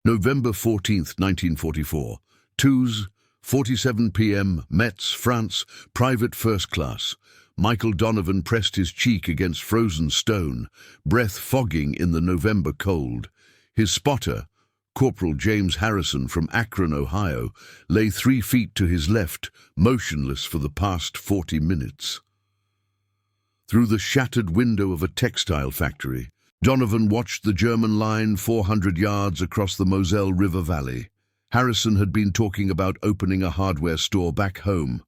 November 14th, 1944. 2:47 p.m. Metz, France, private first class. Michael Donovan pressed his cheek against frozen stone, breath fogging in the November cold. His spotter, Corporal James Harrison from Akron, Ohio, lay 3 feet to his left, motionless for the past 40 minutes. Through the shattered window of a textile factory, Donovan watched the German line 400 yards across the Moselle River Valley. Harrison had been talking about opening a hardware store back home.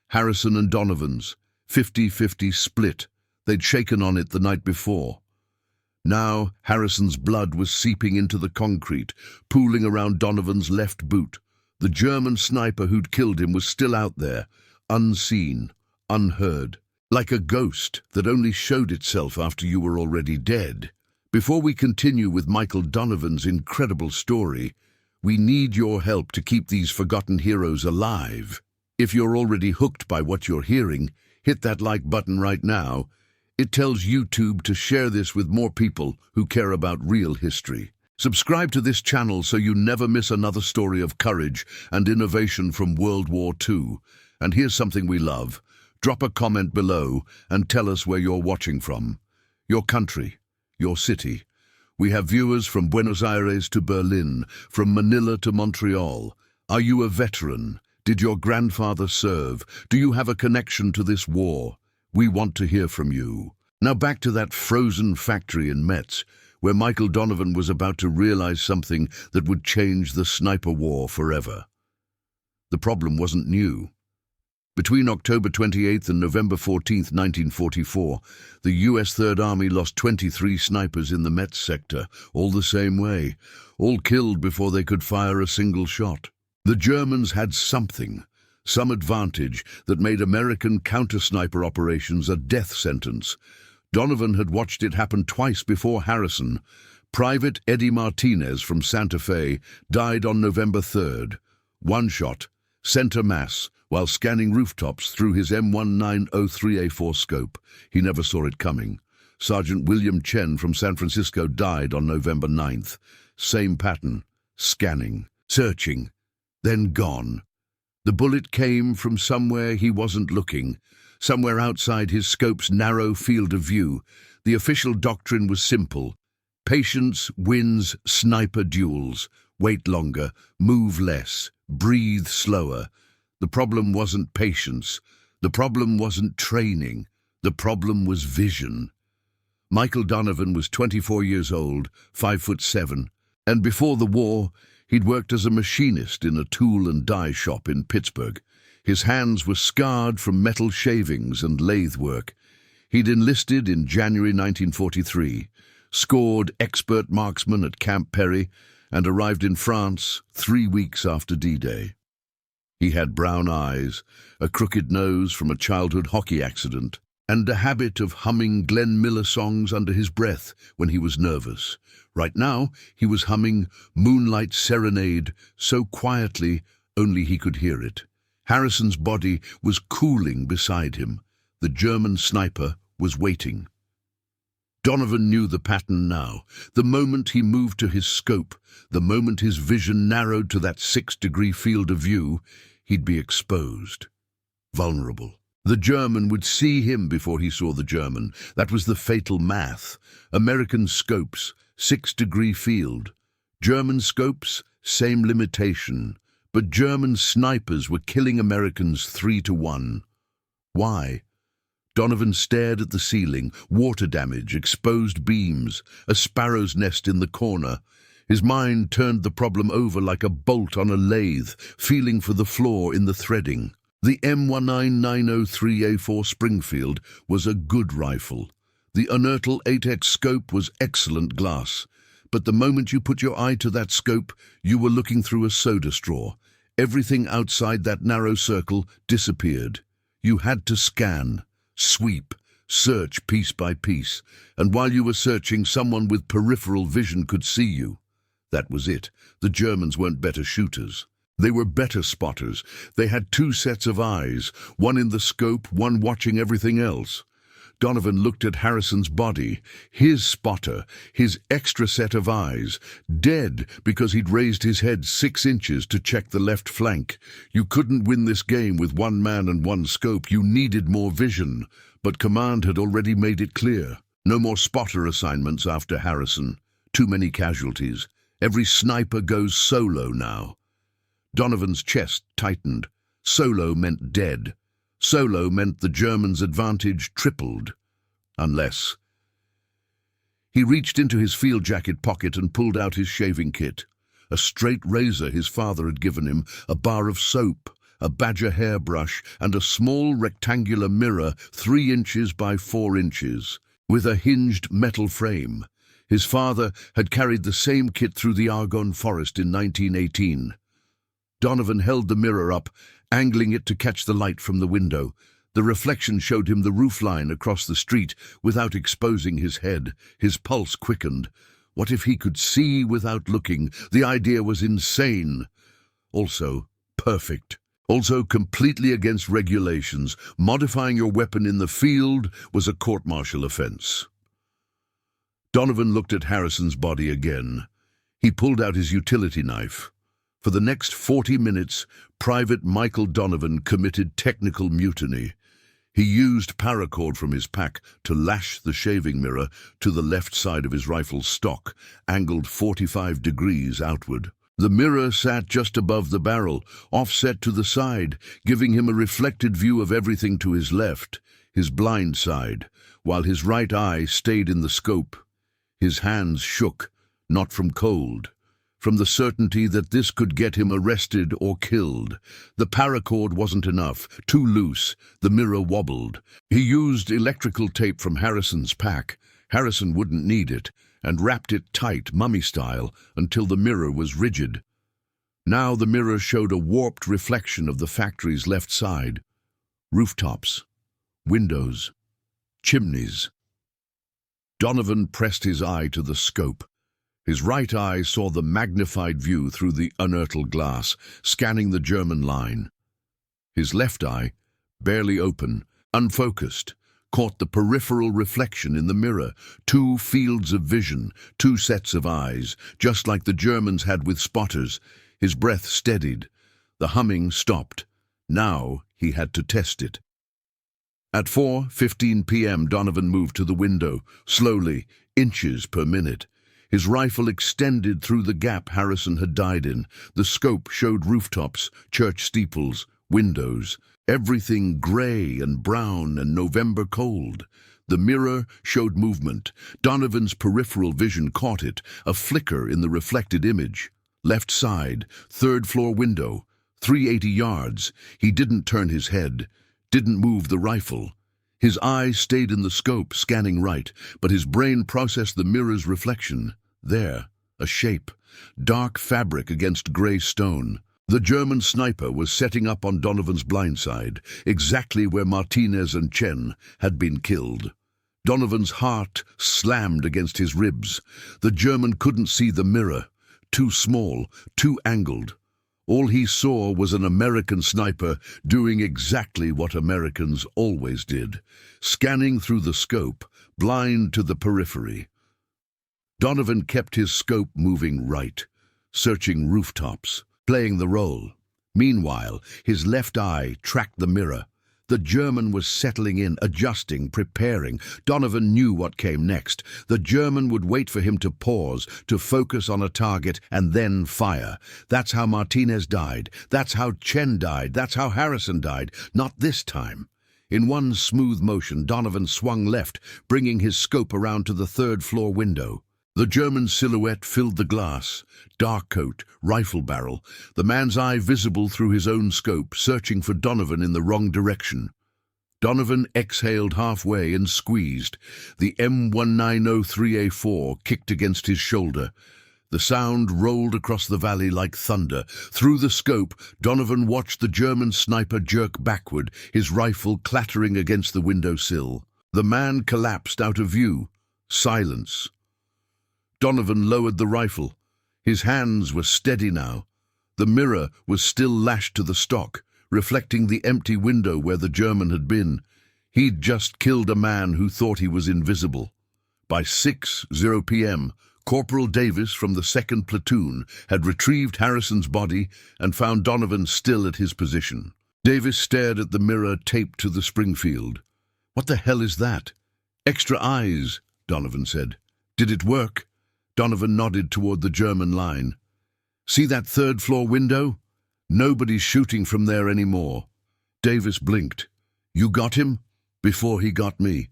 Harrison and Donovan's 50-50 split. They'd shaken on it the night before. Now Harrison's blood was seeping into the concrete, pooling around Donovan's left boot. The German sniper who'd killed him was still out there, unseen, unheard. Like a ghost that only showed itself after you were already dead. Before we continue with Michael Donovan's incredible story, we need your help to keep these forgotten heroes alive. If you're already hooked by what you're hearing, hit that like button right now. It tells YouTube to share this with more people who care about real history. Subscribe to this channel so you never miss another story of courage and innovation from World War II. And here's something we love. Drop a comment below and tell us where you're watching from. Your country, your city. We have viewers from Buenos Aires to Berlin, from Manila to Montreal. Are you a veteran? Did your grandfather serve? Do you have a connection to this war? We want to hear from you. Now back to that frozen factory in Metz, where Michael Donovan was about to realize something that would change the sniper war forever. The problem wasn't new. Between October 28th and November 14th, 1944, the U.S. Third Army lost 23 snipers in the Metz sector, all the same way, all killed before they could fire a single shot. The Germans had something, some advantage that made American counter-sniper operations a death sentence. Donovan had watched it happen twice before Harrison. Private Eddie Martinez from Santa Fe died on November 3rd. One shot, center mass, while scanning rooftops through his M1903A4 scope. He never saw it coming. Sergeant William Chen from San Francisco died on November 9th. Same pattern, scanning, searching, then gone. The bullet came from somewhere he wasn't looking, somewhere outside his scope's narrow field of view. The official doctrine was simple. Patience wins sniper duels. Wait longer, move less, breathe slower. The problem wasn't patience. The problem wasn't training. The problem was vision. Michael Donovan was 24 years old, 5'7", and before the war, he'd worked as a machinist in a tool and die shop in Pittsburgh. His hands were scarred from metal shavings and lathe work. He'd enlisted in January 1943, scored expert marksman at Camp Perry, and arrived in France 3 weeks after D-Day. He had brown eyes, a crooked nose from a childhood hockey accident, and a habit of humming Glenn Miller songs under his breath when he was nervous. Right now, he was humming Moonlight Serenade so quietly only he could hear it. Harrison's body was cooling beside him. The German sniper was waiting. Donovan knew the pattern now. The moment he moved to his scope, the moment his vision narrowed to that 6-degree field of view, he'd be exposed, vulnerable. The German would see him before he saw the German. That was the fatal math. American scopes, 6-degree field. German scopes, same limitation. But German snipers were killing Americans 3-1. Why? Donovan stared at the ceiling, water damage, exposed beams, a sparrow's nest in the corner. His mind turned the problem over like a bolt on a lathe, feeling for the flaw in the threading. The M1903A4 Springfield was a good rifle. The Unertl 8X scope was excellent glass. But the moment you put your eye to that scope, you were looking through a soda straw. Everything outside that narrow circle disappeared. You had to scan, sweep, search piece by piece, and while you were searching, someone with peripheral vision could see you. That was it. The Germans weren't better shooters. They were better spotters. They had 2 sets of eyes, one in the scope, one watching everything else. Donovan looked at Harrison's body, his spotter, his extra set of eyes, dead because he'd raised his head 6 inches to check the left flank. You couldn't win this game with one man and one scope. You needed more vision, but command had already made it clear. No more spotter assignments after Harrison. Too many casualties. Every sniper goes solo now. Donovan's chest tightened. Solo meant dead. Solo meant the Germans' advantage tripled. Unless... He reached into his field jacket pocket and pulled out his shaving kit. A straight razor his father had given him, a bar of soap, a Badger hairbrush, and a small rectangular mirror 3 inches by 4 inches, with a hinged metal frame. His father had carried the same kit through the Argonne forest in 1918. Donovan held the mirror up, angling it to catch the light from the window. The reflection showed him the roofline across the street without exposing his head. His pulse quickened. What if he could see without looking? The idea was insane. Also, perfect. Also completely against regulations. Modifying your weapon in the field was a court-martial offense. Donovan looked at Harrison's body again. He pulled out his utility knife. For the next 40 minutes, Private Michael Donovan committed technical mutiny. He used paracord from his pack to lash the shaving mirror to the left side of his rifle's stock, angled 45 degrees outward. The mirror sat just above the barrel, offset to the side, giving him a reflected view of everything to his left, his blind side, while his right eye stayed in the scope. His hands shook, not from cold, from the certainty that this could get him arrested or killed. The paracord wasn't enough, too loose, the mirror wobbled. He used electrical tape from Harrison's pack. Harrison wouldn't need it, and wrapped it tight, mummy style, until the mirror was rigid. Now the mirror showed a warped reflection of the factory's left side. Rooftops, windows, chimneys. Donovan pressed his eye to the scope. His right eye saw the magnified view through the unearthed glass, scanning the German line. His left eye, barely open, unfocused, caught the peripheral reflection in the mirror. 2 fields of vision, 2 sets of eyes, just like the Germans had with spotters. His breath steadied. The humming stopped. Now he had to test it. At 4:15 p.m. Donovan moved to the window, slowly, inches per minute. His rifle extended through the gap Harrison had died in. The scope showed rooftops, church steeples, windows, everything gray and brown and November cold. The mirror showed movement. Donovan's peripheral vision caught it, a flicker in the reflected image. Left side, 3rd floor window, 380 yards. He didn't turn his head, didn't move the rifle. His eyes stayed in the scope, scanning right, but his brain processed the mirror's reflection. There, a shape, dark fabric against gray stone. The German sniper was setting up on Donovan's blind side, exactly where Martinez and Chen had been killed. Donovan's heart slammed against his ribs. The German couldn't see the mirror. Too small, too angled. All he saw was an American sniper doing exactly what Americans always did, scanning through the scope, blind to the periphery. Donovan kept his scope moving right, searching rooftops, playing the role. Meanwhile, his left eye tracked the mirror. The German was settling in, adjusting, preparing. Donovan knew what came next. The German would wait for him to pause, to focus on a target, and then fire. That's how Martinez died. That's how Chen died. That's how Harrison died. Not this time. In one smooth motion, Donovan swung left, bringing his scope around to the 3rd floor window. The German silhouette filled the glass. Dark coat, rifle barrel, the man's eye visible through his own scope, searching for Donovan in the wrong direction. Donovan exhaled halfway and squeezed. The M1903A4 kicked against his shoulder. The sound rolled across the valley like thunder. Through the scope, Donovan watched the German sniper jerk backward, his rifle clattering against the windowsill. The man collapsed out of view. Silence. Donovan lowered the rifle. His hands were steady now. The mirror was still lashed to the stock, reflecting the empty window where the German had been. He'd just killed a man who thought he was invisible. By 6:00 p.m., Corporal Davis from the 2nd Platoon had retrieved Harrison's body and found Donovan still at his position. Davis stared at the mirror taped to the Springfield. "What the hell is that?" "Extra eyes," Donovan said. "Did it work?" Donovan nodded toward the German line. "See that 3rd-floor window? Nobody's shooting from there anymore." Davis blinked. "You got him?" "Before he got me."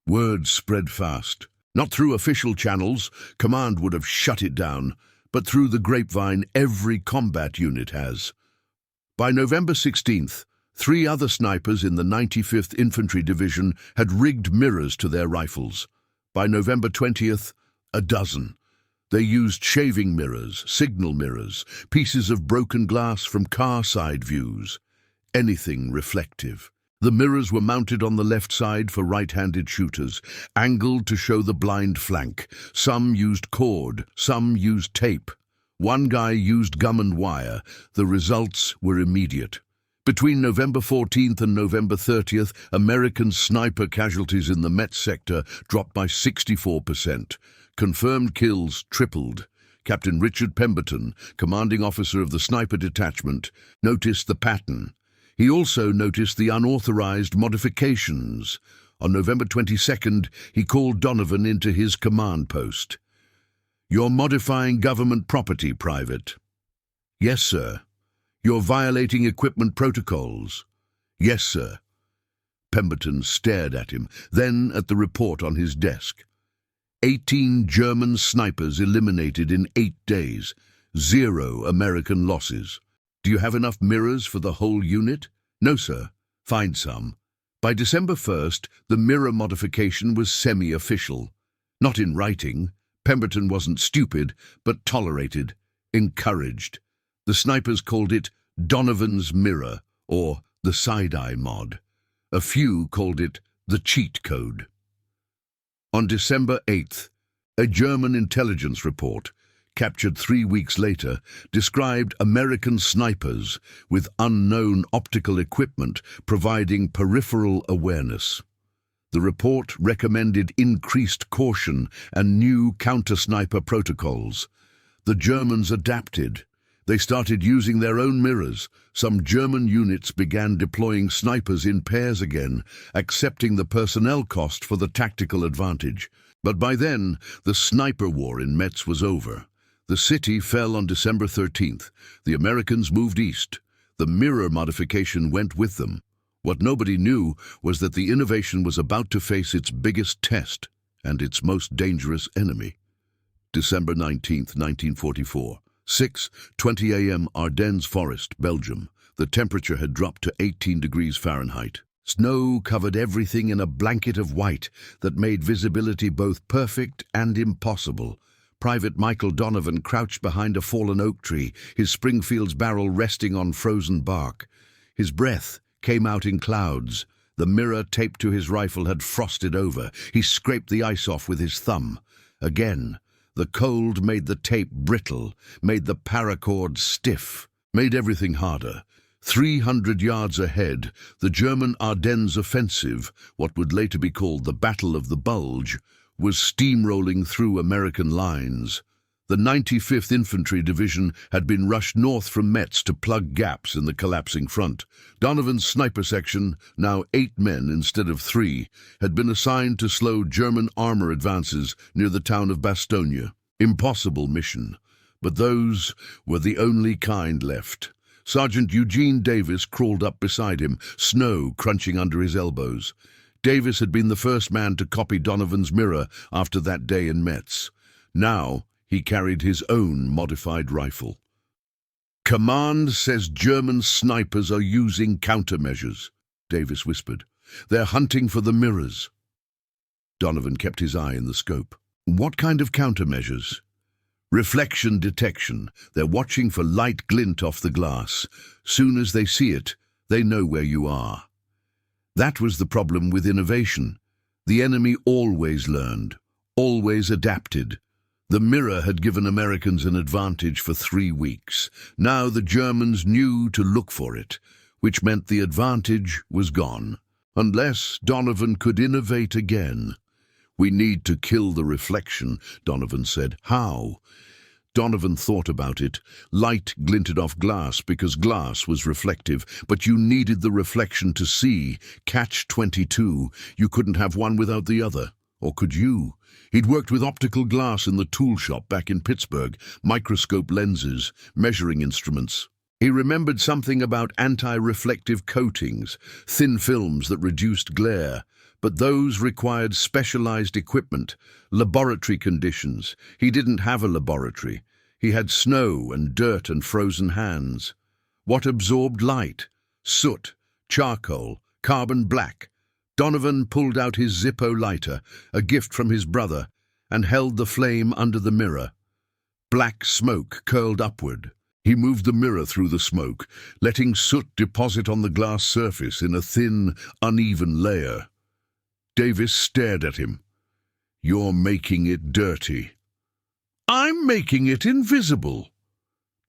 Word spread fast. Not through official channels, command would have shut it down, but through the grapevine every combat unit has. By November 16th, 3 other snipers in the 95th Infantry Division had rigged mirrors to their rifles. By November 20th, a dozen. They used shaving mirrors, signal mirrors, pieces of broken glass from car side views. Anything reflective. The mirrors were mounted on the left side for right-handed shooters, angled to show the blind flank. Some used cord, some used tape. One guy used gum and wire. The results were immediate. Between November 14th and November 30th, American sniper casualties in the Met sector dropped by 64%. Confirmed kills tripled. Captain Richard Pemberton, commanding officer of the sniper detachment, noticed the pattern. He also noticed the unauthorized modifications. On November 22nd, he called Donovan into his command post. "You're modifying government property, Private." "Yes, sir." "You're violating equipment protocols." "Yes, sir." Pemberton stared at him, then at the report on his desk. 18 German snipers eliminated in 8 days. 0 American losses. "Do you have enough mirrors for the whole unit?" "No, sir." "Find some." By December 1st, the mirror modification was semi-official. Not in writing. Pemberton wasn't stupid, but tolerated, encouraged. The snipers called it Donovan's Mirror, or the Side-Eye Mod. A few called it the Cheat Code. On December 8th, a German intelligence report, captured 3 weeks later, described American snipers with unknown optical equipment providing peripheral awareness. The report recommended increased caution and new counter-sniper protocols. The Germans adapted. They started using their own mirrors. Some German units began deploying snipers in pairs again, accepting the personnel cost for the tactical advantage. But by then, the sniper war in Metz was over. The city fell on December 13th. The Americans moved east. The mirror modification went with them. What nobody knew was that the innovation was about to face its biggest test and its most dangerous enemy. December 19th, 1944. 6:20 a.m. Ardennes Forest, Belgium. The temperature had dropped to 18 degrees Fahrenheit. Snow covered everything in a blanket of white that made visibility both perfect and impossible. Private Michael Donovan crouched behind a fallen oak tree, his Springfield's barrel resting on frozen bark. His breath came out in clouds. The mirror taped to his rifle had frosted over. He scraped the ice off with his thumb. Again, the cold made the tape brittle, made the paracord stiff, made everything harder. 300 yards ahead, the German Ardennes offensive, what would later be called the Battle of the Bulge, was steamrolling through American lines. The 95th Infantry Division had been rushed north from Metz to plug gaps in the collapsing front. Donovan's sniper section, now 8 men instead of 3, had been assigned to slow German armor advances near the town of Bastogne. Impossible mission, but those were the only kind left. Sergeant Eugene Davis crawled up beside him, snow crunching under his elbows. Davis had been the first man to copy Donovan's mirror after that day in Metz. Now he carried his own modified rifle. "Command says German snipers are using countermeasures," Davis whispered. "They're hunting for the mirrors." Donovan kept his eye in the scope. "What kind of countermeasures?" "Reflection detection. They're watching for light glint off the glass. Soon as they see it, they know where you are." That was the problem with innovation. The enemy always learned, always adapted. The mirror had given Americans an advantage for 3 weeks. Now the Germans knew to look for it, which meant the advantage was gone. Unless Donovan could innovate again. "We need to kill the reflection," Donovan said. "How?" Donovan thought about it. Light glinted off glass because glass was reflective, but you needed the reflection to see. Catch-22. You couldn't have one without the other. Or could you? He'd worked with optical glass in the tool shop back in Pittsburgh, microscope lenses, measuring instruments. He remembered something about anti-reflective coatings, thin films that reduced glare, but those required specialized equipment, laboratory conditions. He didn't have a laboratory. He had snow and dirt and frozen hands. What absorbed light? Soot, charcoal, carbon black. Donovan pulled out his Zippo lighter, a gift from his brother, and held the flame under the mirror. Black smoke curled upward. He moved the mirror through the smoke, letting soot deposit on the glass surface in a thin, uneven layer. Davis stared at him. "You're making it dirty." "I'm making it invisible."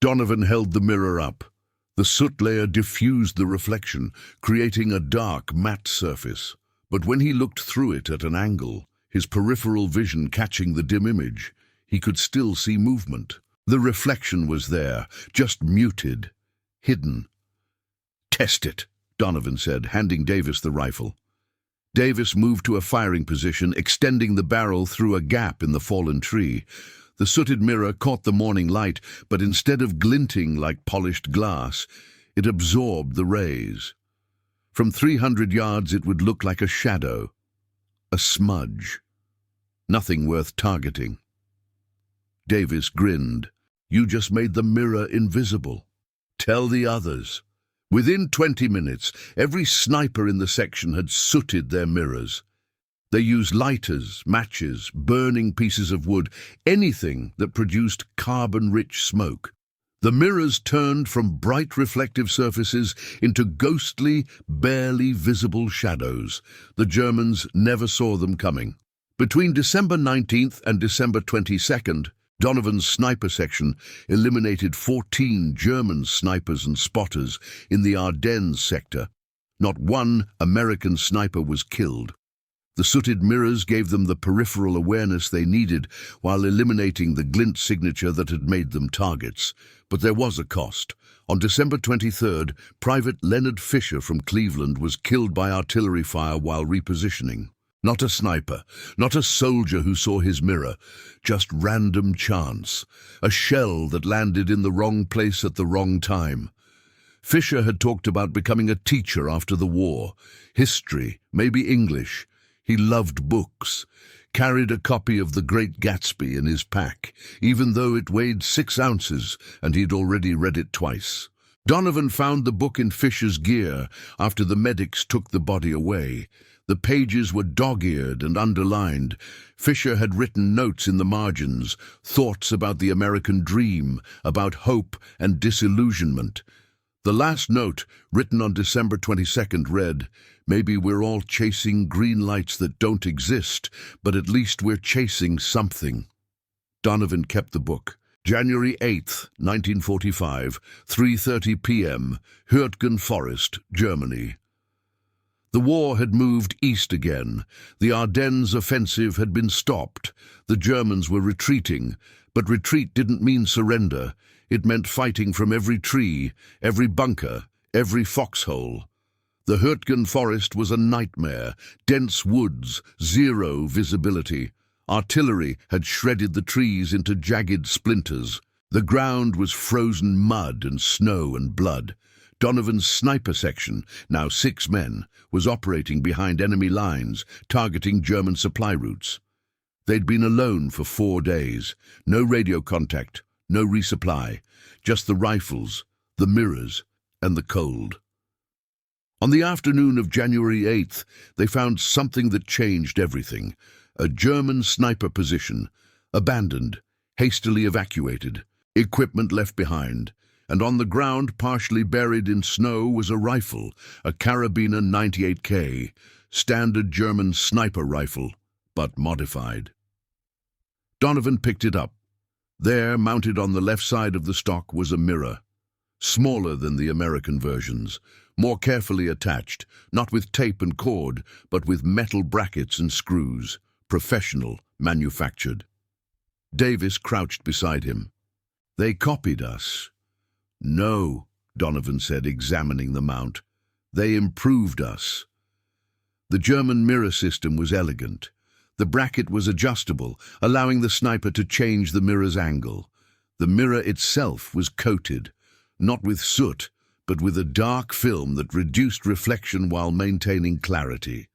Donovan held the mirror up. The soot layer diffused the reflection, creating a dark, matte surface. But when he looked through it at an angle, his peripheral vision catching the dim image, he could still see movement. The reflection was there, just muted, hidden. "Test it," Donovan said, handing Davis the rifle. Davis moved to a firing position, extending the barrel through a gap in the fallen tree. The sooted mirror caught the morning light, but instead of glinting like polished glass, it absorbed the rays. From 300 yards it would look like a shadow, a smudge. Nothing worth targeting. Davis grinned. "You just made the mirror invisible. Tell the others." Within 20 minutes, every sniper in the section had sooted their mirrors. They used lighters, matches, burning pieces of wood, anything that produced carbon-rich smoke. The mirrors turned from bright reflective surfaces into ghostly, barely visible shadows. The Germans never saw them coming. Between December 19th and December 22nd, Donovan's sniper section eliminated 14 German snipers and spotters in the Ardennes sector. Not one American sniper was killed. The sooted mirrors gave them the peripheral awareness they needed while eliminating the glint signature that had made them targets. But there was a cost. On December 23rd, Private Leonard Fisher from Cleveland was killed by artillery fire while repositioning. Not a sniper, not a soldier who saw his mirror, just random chance, a shell that landed in the wrong place at the wrong time. Fisher had talked about becoming a teacher after the war, history, maybe English. He loved books, carried a copy of The Great Gatsby in his pack, even though it weighed 6 ounces and he'd already read it twice. Donovan found the book in Fisher's gear after the medics took the body away. The pages were dog-eared and underlined. Fisher had written notes in the margins, thoughts about the American dream, about hope and disillusionment. The last note, written on December 22nd, read, "Maybe we're all chasing green lights that don't exist, but at least we're chasing something." Donovan kept the book. January 8th, 1945, 3:30 p.m., Hürtgen Forest, Germany. The war had moved east again. The Ardennes offensive had been stopped. The Germans were retreating, but retreat didn't mean surrender. It meant fighting from every tree, every bunker, every foxhole. The Hürtgen Forest was a nightmare, dense woods, zero visibility. Artillery had shredded the trees into jagged splinters. The ground was frozen mud and snow and blood. Donovan's sniper section, now 6 men, was operating behind enemy lines, targeting German supply routes. They'd been alone for 4 days. No radio contact, no resupply, just the rifles, the mirrors, and the cold. On the afternoon of January 8th, they found something that changed everything. A German sniper position, abandoned, hastily evacuated, equipment left behind, and on the ground, partially buried in snow, was a rifle, a Carabiner 98K, standard German sniper rifle, but modified. Donovan picked it up. There, mounted on the left side of the stock, was a mirror, smaller than the American versions, more carefully attached, not with tape and cord, but with metal brackets and screws, professional, manufactured. Davis crouched beside him. "They copied us." "No," Donovan said, examining the mount. "They improved us." The German mirror system was elegant. The bracket was adjustable, allowing the sniper to change the mirror's angle. The mirror itself was coated, not with soot, but with a dark film that reduced reflection while maintaining clarity.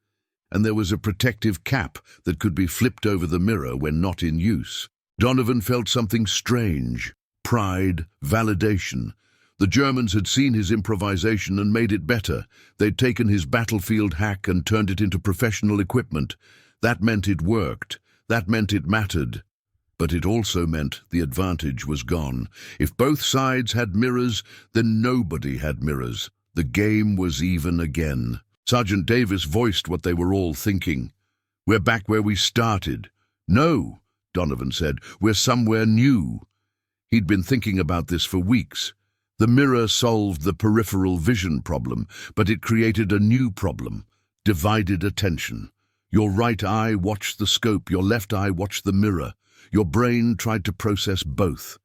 And there was a protective cap that could be flipped over the mirror when not in use. Donovan felt something strange. Pride, validation. The Germans had seen his improvisation and made it better. They'd taken his battlefield hack and turned it into professional equipment. That meant it worked. That meant it mattered. But it also meant the advantage was gone. If both sides had mirrors, then nobody had mirrors. The game was even again. Sergeant Davis voiced what they were all thinking. "We're back where we started." "No," Donovan said, "we're somewhere new." He'd been thinking about this for weeks. The mirror solved the peripheral vision problem, but it created a new problem: divided attention. Your right eye watched the scope, your left eye watched the mirror. Your brain tried to process both.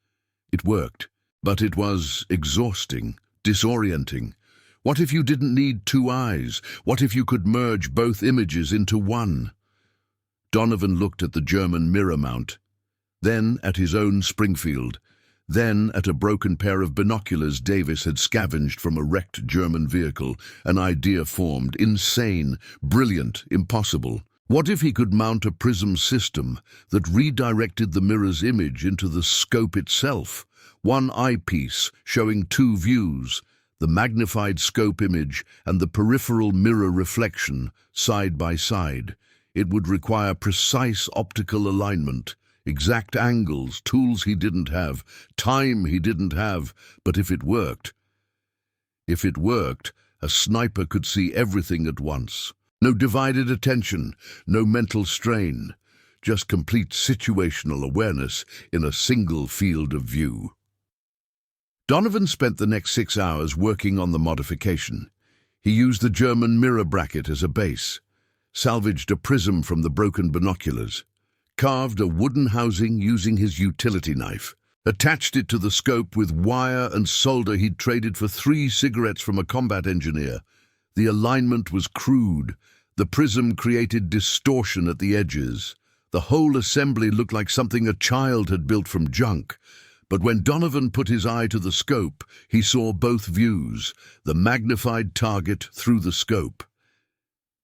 It worked, but it was exhausting, disorienting. What if you didn't need two eyes? What if you could merge both images into one? Donovan looked at the German mirror mount, then at his own Springfield, then at a broken pair of binoculars Davis had scavenged from a wrecked German vehicle. An idea formed: insane, brilliant, impossible. What if he could mount a prism system that redirected the mirror's image into the scope itself? One eyepiece showing two views, the magnified scope image and the peripheral mirror reflection, side by side. It would require precise optical alignment, exact angles, tools he didn't have, time he didn't have. But if it worked, a sniper could see everything at once. No divided attention, no mental strain, just complete situational awareness in a single field of view. Donovan spent the next 6 hours working on the modification. He used the German mirror bracket as a base, salvaged a prism from the broken binoculars, carved a wooden housing using his utility knife, attached it to the scope with wire and solder he'd traded for 3 cigarettes from a combat engineer. The alignment was crude. The prism created distortion at the edges. The whole assembly looked like something a child had built from junk. But when Donovan put his eye to the scope, he saw both views, the magnified target through the scope.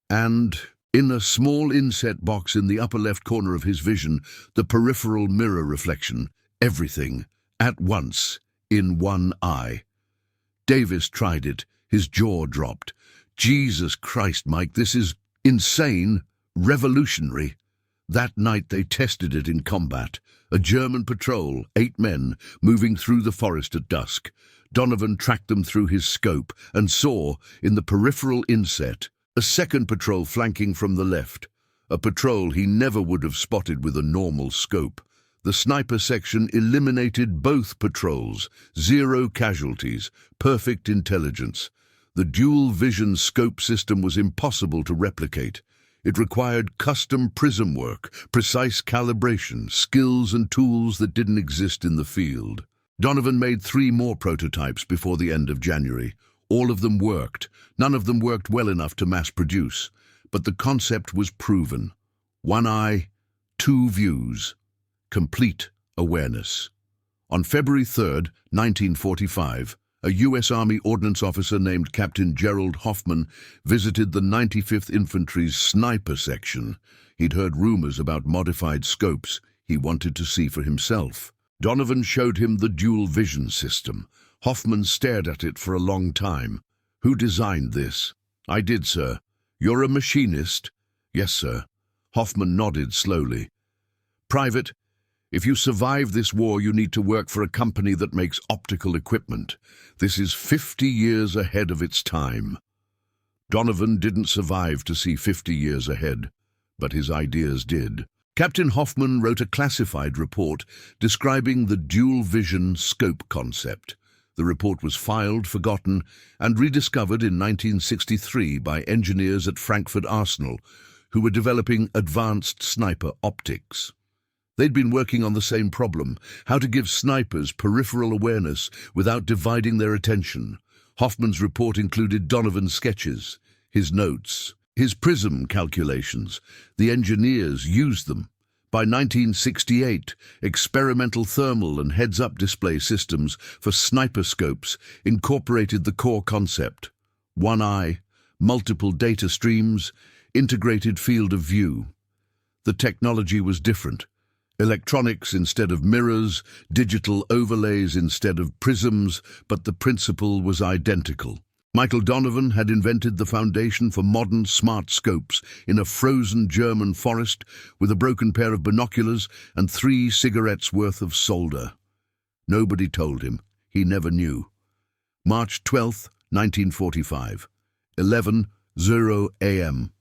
And, in a small inset box in the upper left corner of his vision, the peripheral mirror reflection. Everything, at once, in one eye. Davis tried it. His jaw dropped. "Jesus Christ, Mike, this is insane, revolutionary." That night they tested it in combat. A German patrol, 8 men, moving through the forest at dusk. Donovan tracked them through his scope and saw, in the peripheral inset, a second patrol flanking from the left. A patrol he never would have spotted with a normal scope. The sniper section eliminated both patrols. 0 casualties, perfect intelligence. The dual vision scope system was impossible to replicate. It required custom prism work, precise calibration, skills and tools that didn't exist in the field. Donovan made 3 more prototypes before the end of January. All of them worked. None of them worked well enough to mass produce. But the concept was proven. 1 eye, 2 views. Complete awareness. On February 3rd, 1945, a U.S. Army ordnance officer named Captain Gerald Hoffman visited the 95th Infantry's sniper section. He'd heard rumors about modified scopes. He wanted to see for himself. Donovan showed him the dual vision system. Hoffman stared at it for a long time. "Who designed this?" "I did, sir." "You're a machinist?" "Yes, sir." Hoffman nodded slowly. "Private, if you survive this war, you need to work for a company that makes optical equipment. This is 50 years ahead of its time." Donovan didn't survive to see 50 years ahead, but his ideas did. Captain Hoffman wrote a classified report describing the dual vision scope concept. The report was filed, forgotten, and rediscovered in 1963 by engineers at Frankfurt Arsenal, who were developing advanced sniper optics. They'd been working on the same problem, how to give snipers peripheral awareness without dividing their attention. Hoffman's report included Donovan's sketches, his notes, his prism calculations. The engineers used them. By 1968, experimental thermal and heads-up display systems for sniper scopes incorporated the core concept: one eye, multiple data streams, integrated field of view. The technology was different. Electronics instead of mirrors, digital overlays instead of prisms, but the principle was identical. Michael Donovan had invented the foundation for modern smart scopes in a frozen German forest with a broken pair of binoculars and 3 cigarettes worth of solder. Nobody told him. He never knew. March 12, 1945, 11:00 a.m.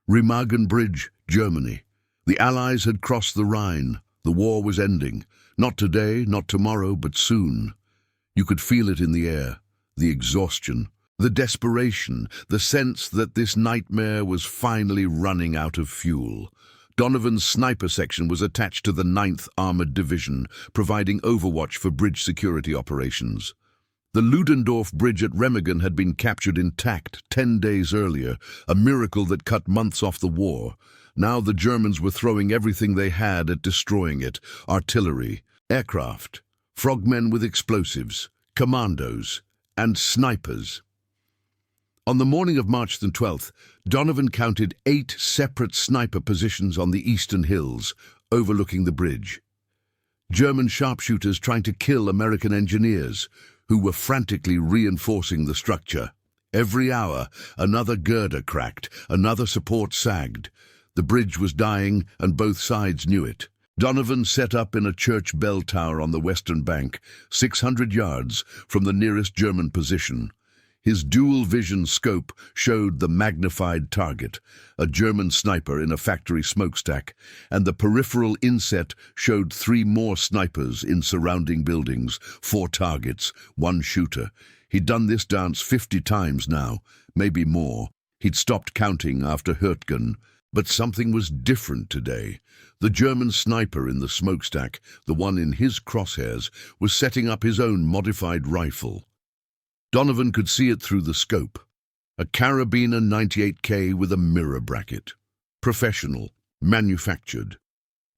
Remagen Bridge, Germany. The Allies had crossed the Rhine. The war was ending. Not today, not tomorrow, but soon. You could feel it in the air, the exhaustion, the desperation, the sense that this nightmare was finally running out of fuel. Donovan's sniper section was attached to the 9th Armored Division, providing overwatch for bridge security operations. The Ludendorff Bridge at Remagen had been captured intact 10 days earlier, a miracle that cut months off the war. Now the Germans were throwing everything they had at destroying it: artillery, aircraft, frogmen with explosives, commandos, and snipers. On the morning of March the 12th, Donovan counted 8 separate sniper positions on the eastern hills, overlooking the bridge. German sharpshooters trying to kill American engineers, who were frantically reinforcing the structure. Every hour, another girder cracked, another support sagged. The bridge was dying, and both sides knew it. Donovan set up in a church bell tower on the western bank, 600 yards from the nearest German position. His dual-vision scope showed the magnified target, a German sniper in a factory smokestack, and the peripheral inset showed 3 more snipers in surrounding buildings, 4 targets, 1 shooter. He'd done this dance 50 times now, maybe more. He'd stopped counting after Hurtgen. But something was different today. The German sniper in the smokestack, the one in his crosshairs, was setting up his own modified rifle. Donovan could see it through the scope. A Carabiner 98K with a mirror bracket. Professional, manufactured.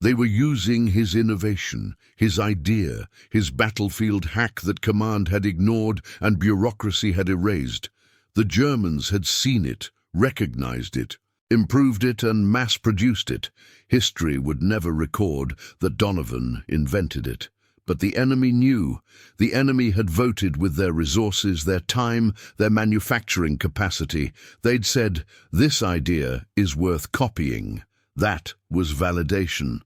They were using his innovation, his idea, his battlefield hack that command had ignored and bureaucracy had erased. The Germans had seen it, recognized it, improved it and mass-produced it. History would never record that Donovan invented it. But the enemy knew. The enemy had voted with their resources, their time, their manufacturing capacity. They'd said, this idea is worth copying. That was validation.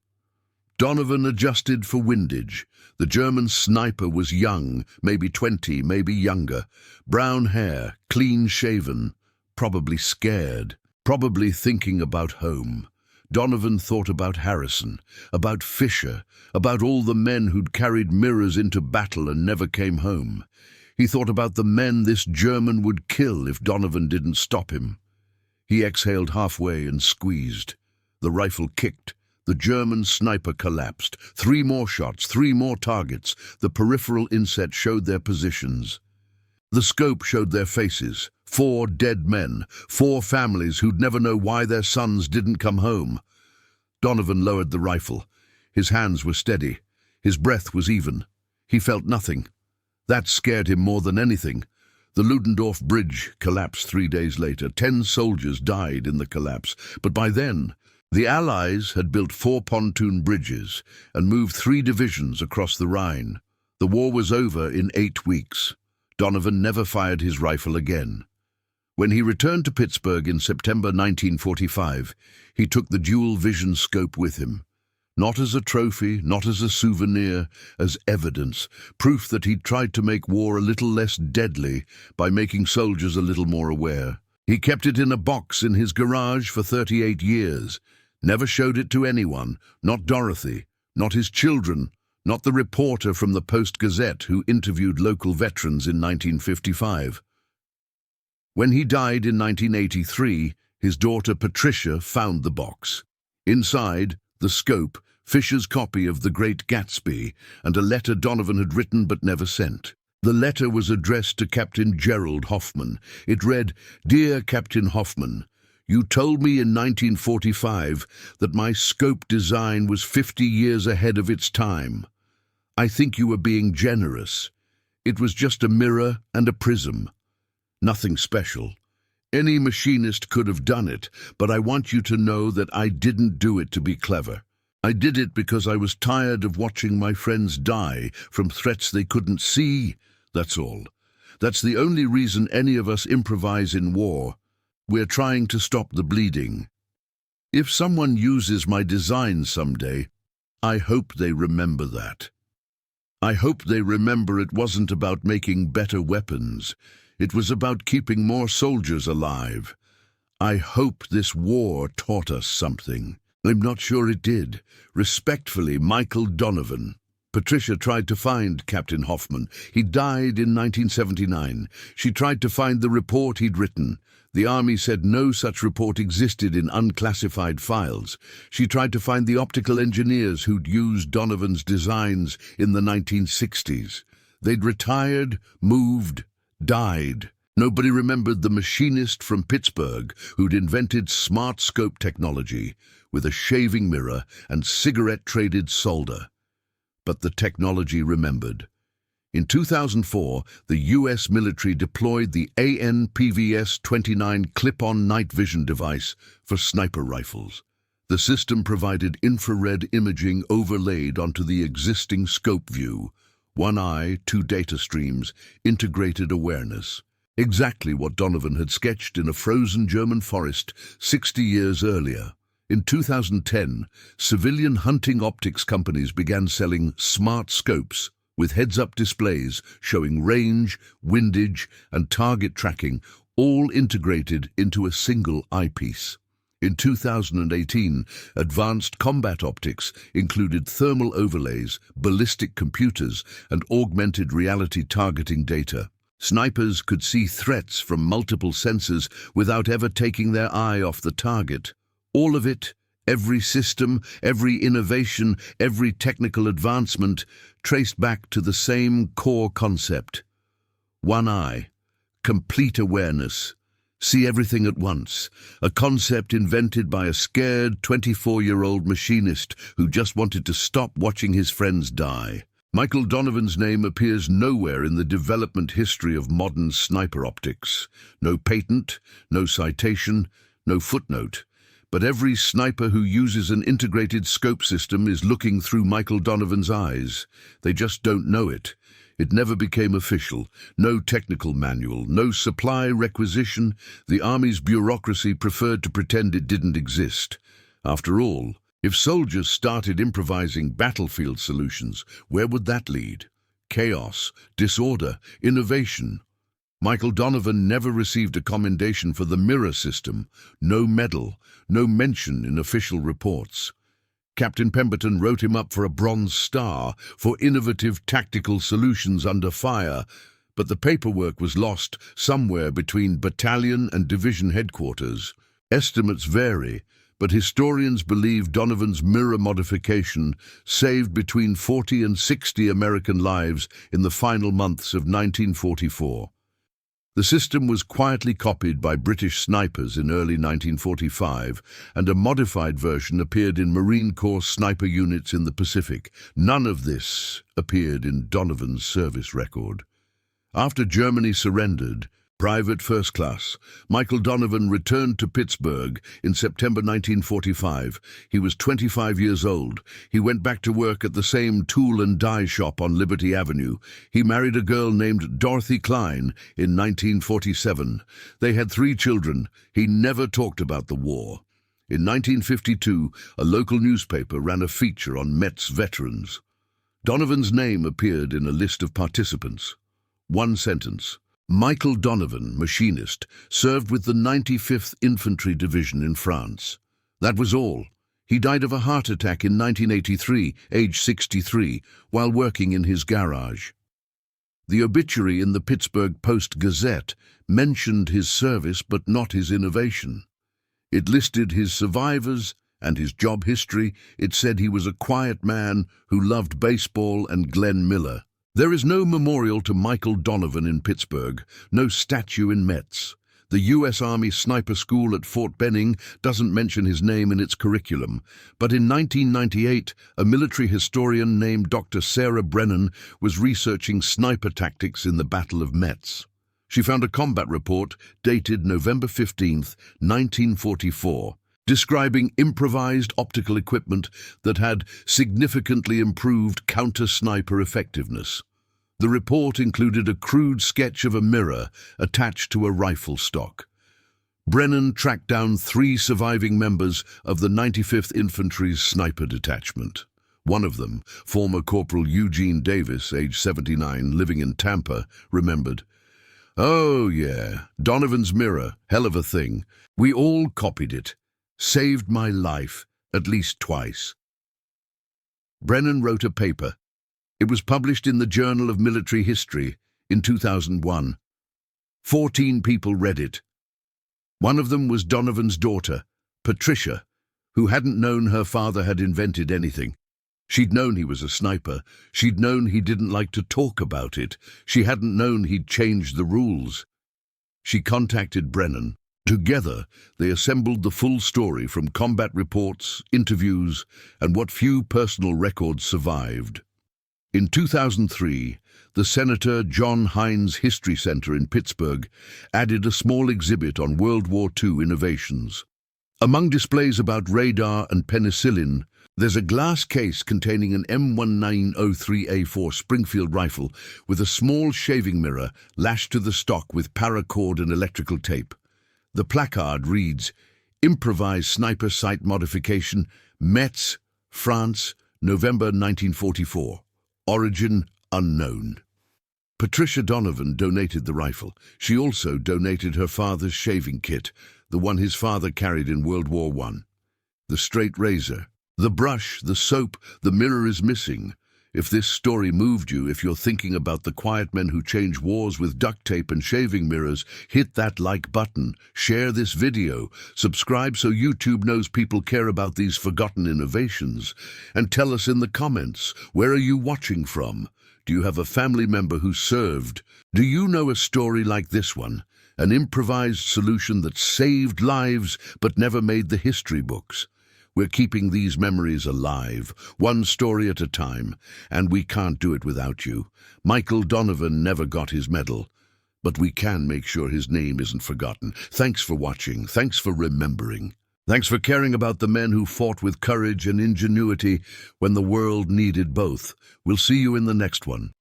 Donovan adjusted for windage. The German sniper was young, maybe 20, maybe younger. Brown hair, clean-shaven, probably scared. Probably thinking about home. Donovan thought about Harrison, about Fisher, about all the men who'd carried mirrors into battle and never came home. He thought about the men this German would kill if Donovan didn't stop him. He exhaled halfway and squeezed. The rifle kicked. The German sniper collapsed. 3 more shots, 3 more targets. The peripheral inset showed their positions. The scope showed their faces. 4 dead men, 4 families who'd never know why their sons didn't come home. Donovan lowered the rifle. His hands were steady. His breath was even. He felt nothing. That scared him more than anything. The Ludendorff Bridge collapsed 3 days later. 10 soldiers died in the collapse. But by then, the Allies had built 4 pontoon bridges and moved 3 divisions across the Rhine. The war was over in 8 weeks. Donovan never fired his rifle again. When he returned to Pittsburgh in September 1945, he took the dual-vision scope with him. Not as a trophy, not as a souvenir, as evidence, proof that he'd tried to make war a little less deadly by making soldiers a little more aware. He kept it in a box in his garage for 38 years, never showed it to anyone, not Dorothy, not his children, not the reporter from the Post-Gazette who interviewed local veterans in 1955. When he died in 1983, his daughter Patricia found the box. Inside, the scope, Fisher's copy of The Great Gatsby, and a letter Donovan had written but never sent. The letter was addressed to Captain Gerald Hoffman. It read, "Dear Captain Hoffman, you told me in 1945 that my scope design was 50 years ahead of its time. I think you were being generous. It was just a mirror and a prism. Nothing special. Any machinist could have done it, but I want you to know that I didn't do it to be clever. I did it because I was tired of watching my friends die from threats they couldn't see, that's all. That's the only reason any of us improvise in war. We're trying to stop the bleeding. If someone uses my design someday, I hope they remember that. I hope they remember it wasn't about making better weapons. It was about keeping more soldiers alive. I hope this war taught us something. I'm not sure it did. Respectfully, Michael Donovan." Patricia tried to find Captain Hoffman. He died in 1979. She tried to find the report he'd written. The army said no such report existed in unclassified files. She tried to find the optical engineers who'd used Donovan's designs in the 1960s. They'd retired, moved, died. Nobody remembered the machinist from Pittsburgh who'd invented smart scope technology with a shaving mirror and cigarette-traded solder. But the technology remembered. In 2004, the US military deployed the ANPVS-29 clip-on night vision device for sniper rifles. The system provided infrared imaging overlaid onto the existing scope view. One eye, two data streams, integrated awareness. Exactly what Donovan had sketched in a frozen German forest 60 years earlier. In 2010, civilian hunting optics companies began selling smart scopes with heads-up displays showing range, windage, and target tracking, all integrated into a single eyepiece. In 2018, advanced combat optics included thermal overlays, ballistic computers, and augmented reality targeting data. Snipers could see threats from multiple sensors without ever taking their eye off the target. All of it, every system, every innovation, every technical advancement, traced back to the same core concept. One eye, complete awareness, see everything at once, a concept invented by a scared 24-year-old machinist who just wanted to stop watching his friends die. Michael Donovan's name appears nowhere in the development history of modern sniper optics. No patent, no citation, no footnote. But every sniper who uses an integrated scope system is looking through Michael Donovan's eyes. They just don't know it. It never became official. No technical manual, no supply requisition. The Army's bureaucracy preferred to pretend it didn't exist. After all, if soldiers started improvising battlefield solutions, where would that lead? Chaos, disorder, innovation. Michael Donovan never received a commendation for the mirror system, no medal, no mention in official reports. Captain Pemberton wrote him up for a Bronze Star for innovative tactical solutions under fire, but the paperwork was lost somewhere between battalion and division headquarters. Estimates vary, but historians believe Donovan's mirror modification saved between 40 and 60 American lives in the final months of 1944. The system was quietly copied by British snipers in early 1945, and a modified version appeared in Marine Corps sniper units in the Pacific. None of this appeared in Donovan's service record. After Germany surrendered, Private First Class, Michael Donovan returned to Pittsburgh in September 1945. He was 25 years old. He went back to work at the same tool and die shop on Liberty Avenue. He married a girl named Dorothy Klein in 1947. They had 3 children. He never talked about the war. In 1952, a local newspaper ran a feature on Met's veterans. Donovan's name appeared in a list of participants. One sentence. Michael Donovan, machinist, served with the 95th Infantry Division in France. That was all. He died of a heart attack in 1983, age 63, while working in his garage. The obituary in the Pittsburgh Post-Gazette mentioned his service but not his innovation. It listed his survivors and his job history. It said he was a quiet man who loved baseball and Glenn Miller. There is no memorial to Michael Donovan in Pittsburgh, no statue in Metz. The U.S. Army Sniper School at Fort Benning doesn't mention his name in its curriculum, but in 1998, a military historian named Dr. Sarah Brennan was researching sniper tactics in the Battle of Metz. She found a combat report dated November 15, 1944, describing improvised optical equipment that had significantly improved counter-sniper effectiveness. The report included a crude sketch of a mirror attached to a rifle stock. Brennan tracked down 3 surviving members of the 95th Infantry's Sniper Detachment. One of them, former Corporal Eugene Davis, age 79, living in Tampa, remembered, "Oh yeah, Donovan's mirror, hell of a thing. We all copied it. Saved my life, at least twice." Brennan wrote a paper. It was published in the Journal of Military History in 2001. 14 people read it. One of them was Donovan's daughter, Patricia, who hadn't known her father had invented anything. She'd known he was a sniper. She'd known he didn't like to talk about it. She hadn't known he'd changed the rules. She contacted Brennan. Together, they assembled the full story from combat reports, interviews, and what few personal records survived. In 2003, the Senator John Hines History Center in Pittsburgh added a small exhibit on World War II innovations. Among displays about radar and penicillin, there's a glass case containing an M1903A4 Springfield rifle with a small shaving mirror lashed to the stock with paracord and electrical tape. The placard reads, "Improvised Sniper Sight Modification, Metz, France, November 1944. Origin unknown." Patricia Donovan donated the rifle. She also donated her father's shaving kit, the one his father carried in World War I. The straight razor, the brush, the soap, the mirror is missing. If this story moved you, if you're thinking about the quiet men who change wars with duct tape and shaving mirrors, hit that like button, share this video, subscribe so YouTube knows people care about these forgotten innovations, and tell us in the comments, where are you watching from? Do you have a family member who served? Do you know a story like this one? An improvised solution that saved lives but never made the history books. We're keeping these memories alive, one story at a time, and we can't do it without you. Michael Donovan never got his medal, but we can make sure his name isn't forgotten. Thanks for watching. Thanks for remembering. Thanks for caring about the men who fought with courage and ingenuity when the world needed both. We'll see you in the next one.